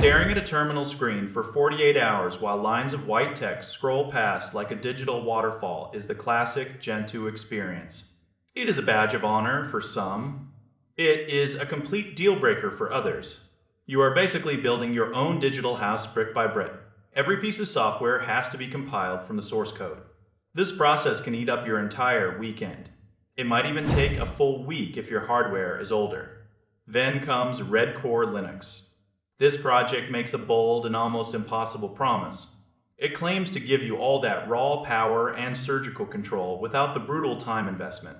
Staring at a terminal screen for 48 hours while lines of white text scroll past like a digital waterfall is the classic Gentoo experience. It is a badge of honor for some. It is a complete deal breaker for others. You are basically building your own digital house brick by brick. Every piece of software has to be compiled from the source code. This process can eat up your entire weekend. It might even take a full week if your hardware is older. Then comes Redcore Linux. This project makes a bold and almost impossible promise. It claims to give you all that raw power and surgical control without the brutal time investment.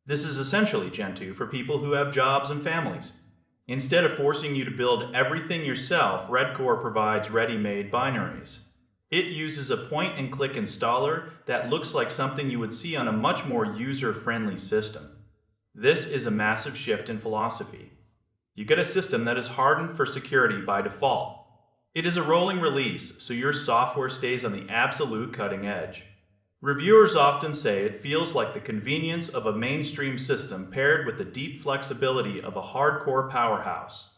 This is essentially Gentoo for people who have jobs and families. Instead of forcing you to build everything yourself, Redcore provides ready-made binaries. It uses a point-and-click installer that looks like something you would see on a much more user-friendly system. This is a massive shift in philosophy. You get a system that is hardened for security by default. It is a rolling release, so your software stays on the absolute cutting edge. Reviewers often say it feels like the convenience of a mainstream system paired with the deep flexibility of a hardcore powerhouse.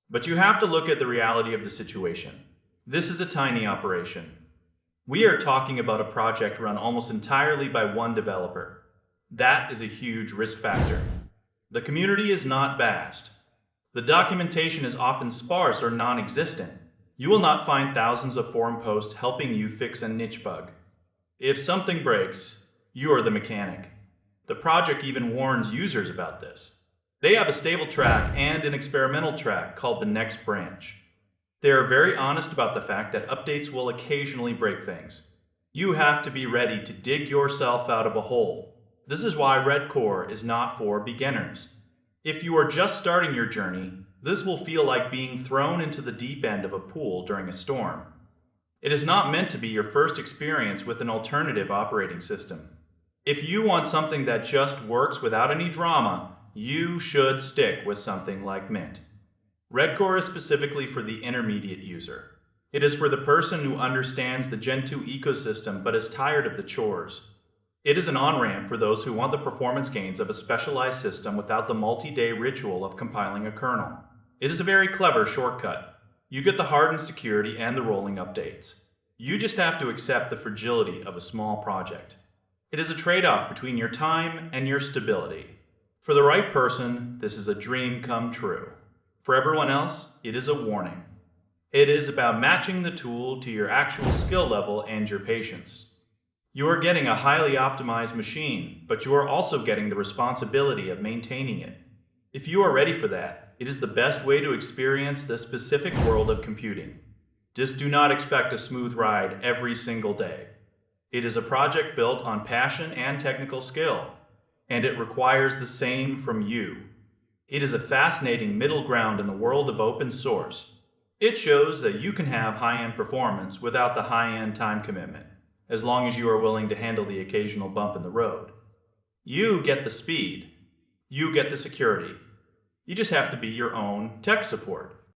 But you have to look at the reality of the situation. This is a tiny operation. We are talking about a project run almost entirely by one developer. That is a huge risk factor. The community is not vast. The documentation is often sparse or non-existent. You will not find thousands of forum posts helping you fix a niche bug. If something breaks, you are the mechanic. The project even warns users about this. They have a stable track and an experimental track called the next branch. They are very honest about the fact that updates will occasionally break things. You have to be ready to dig yourself out of a hole. This is why Redcore is not for beginners. If you are just starting your journey, this will feel like being thrown into the deep end of a pool during a storm. It is not meant to be your first experience with an alternative operating system. If you want something that just works without any drama, you should stick with something like Mint. Redcore is specifically for the intermediate user. It is for the person who understands the Gentoo ecosystem but is tired of the chores. It is an on-ramp for those who want the performance gains of a specialized system without the multi-day ritual of compiling a kernel. It is a very clever shortcut. You get the hardened security and the rolling updates. You just have to accept the fragility of a small project. It is a trade-off between your time and your stability. For the right person, this is a dream come true. For everyone else, it is a warning. It is about matching the tool to your actual skill level and your patience. You are getting a highly optimized machine, but you are also getting the responsibility of maintaining it. If you are ready for that, it is the best way to experience the specific world of computing. Just do not expect a smooth ride every single day. It is a project built on passion and technical skill, and it requires the same from you. It is a fascinating middle ground in the world of open source. It shows that you can have high-end performance without the high-end time commitment, as long as you are willing to handle the occasional bump in the road. You get the speed. You get the security. You just have to be your own tech support.